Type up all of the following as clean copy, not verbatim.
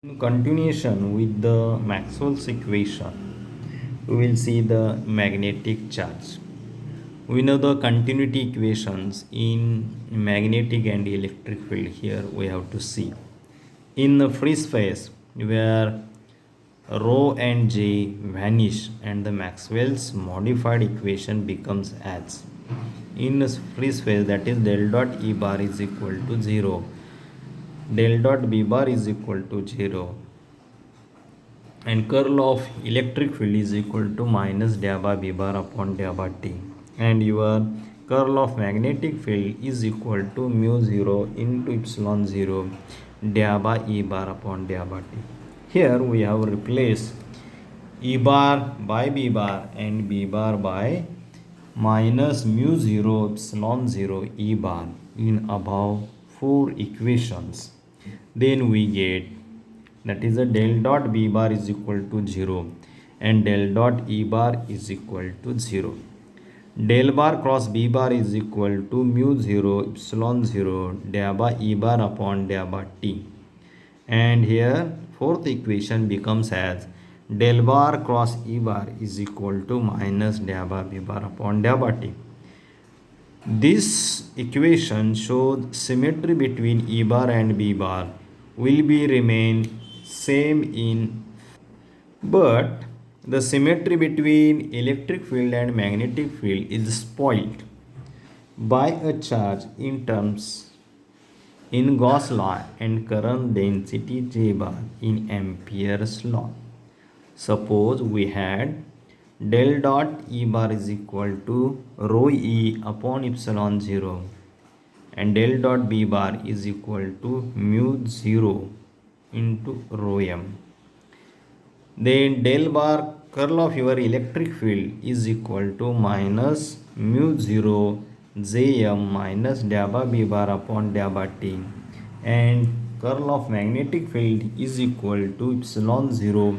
In continuation with the Maxwell's equation, we will see the magnetic charge. We know the continuity equations in magnetic and electric field. Here we have to see. In the free space where rho and j vanish and the Maxwell's modified equation becomes as. In a free space, that is del dot E bar is equal to 0, del dot B bar is equal to 0, and curl of electric field is equal to minus dabba b bar upon dabba t, and your curl of magnetic field is equal to mu 0 into epsilon 0 dabba e bar upon dabba t. Here we have replaced e bar by b bar and b bar by minus mu 0 epsilon 0 e bar in above four equations. Then we get, that is a del dot b bar is equal to 0 and del dot e bar is equal to 0. Del bar cross b bar is equal to mu 0 epsilon 0 dabba e bar upon dabba t, and here fourth equation becomes as del bar cross e bar is equal to minus dabba b bar upon dabba t. This equation shows symmetry between e bar and b bar will be remain same in, but the symmetry between electric field and magnetic field is spoiled by a charge in terms in Gauss law and current density J bar in Ampere's law. Suppose we had del dot E bar is equal to rho E upon epsilon 0 and del dot B bar is equal to mu 0 into rho m. Then del bar curl of your electric field is equal to minus mu 0 Jm minus dabba B bar upon dabba t, and curl of magnetic field is equal to epsilon 0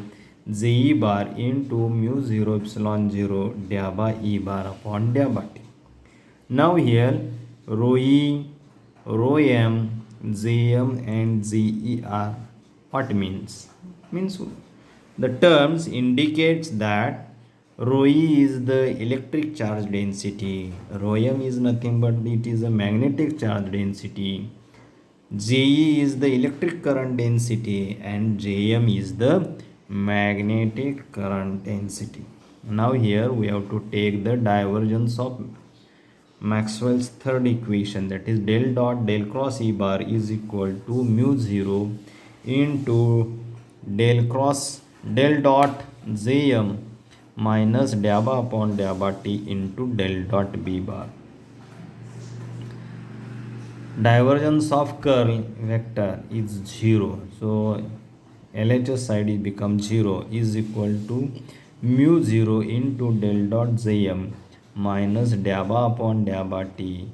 Je bar into mu 0 epsilon 0 dabba E bar upon dabba t. Now here rho E, rho m, Jm and Je are what means? Means the terms indicates that rho E is the electric charge density, rho m is nothing but it is a magnetic charge density, Je is the electric current density, and Jm is the magnetic current density. Now here we have to take the divergence of Maxwell's third equation, that is del dot del cross E bar is equal to mu 0 into del dot Jm minus dabba upon dabba t into del dot B bar. Divergence of curl vector is 0, so LHS side is becomes 0 is equal to mu 0 into del dot Jm minus dabba upon dabba t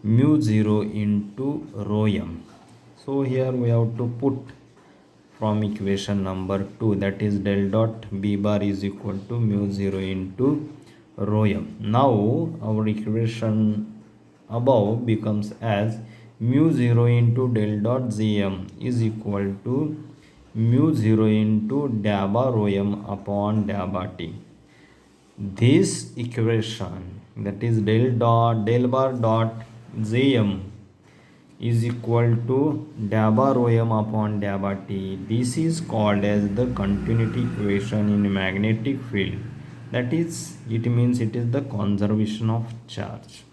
mu 0 into rho m. So here we have to put from equation number 2, that is del dot B bar is equal to mu 0 into rho m. Now our equation above becomes as mu 0 into del dot Jm is equal to mu 0 into dabba rho m upon dabba t. This equation, that is del bar dot Jm is equal to dabba rho m upon dabba t. This is called as the continuity equation in magnetic field. That is, it means it is the conservation of charge.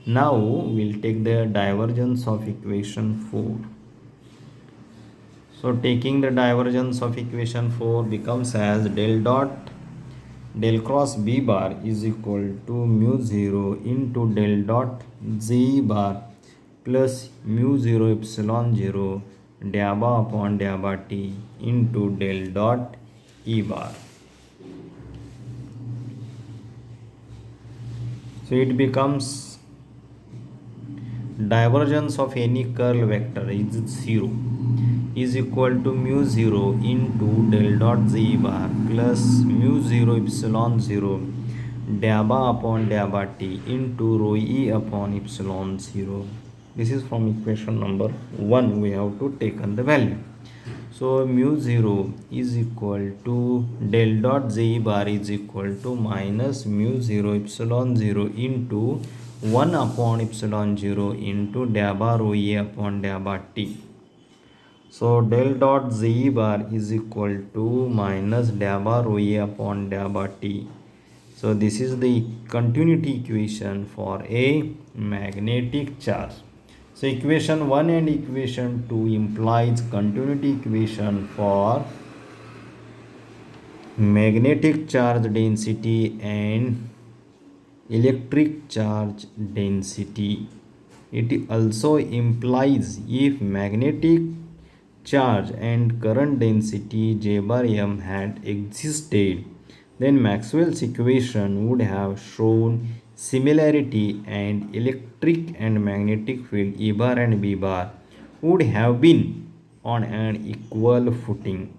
Now we'll take the divergence of equation 4. So taking the divergence of equation 4 becomes as del cross B bar is equal to mu 0 into del dot J bar plus mu 0 epsilon 0 dabba upon dabba t into del dot E bar. So it becomes divergence of any curl vector is 0 is equal to mu 0 into del dot J bar plus mu 0 epsilon 0 dabba upon dabba t into rho E upon epsilon 0. This is from equation number 1 we have to taken the value. So mu 0 is equal to del dot Z bar is equal to minus mu 0 epsilon 0 into 1 upon epsilon 0 into da bar rho A upon da bar T. So del dot Z bar is equal to minus da bar rho A upon da bar T. So this is the continuity equation for a magnetic charge. So equation 1 and equation 2 implies continuity equation for magnetic charge density and electric charge density. It also implies if magnetic charge and current density J bar M had existed, then Maxwell's equation would have shown similarity and electric and magnetic field E bar and B bar would have been on an equal footing.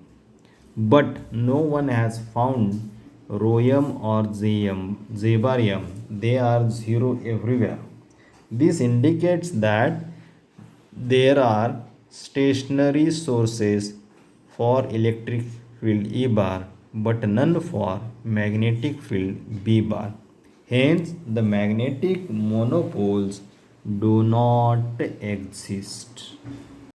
But no one has found rho m or z bar m. They are zero everywhere. This indicates that there are stationary sources for electric field E bar but none for magnetic field B bar. Hence, the magnetic monopoles do not exist.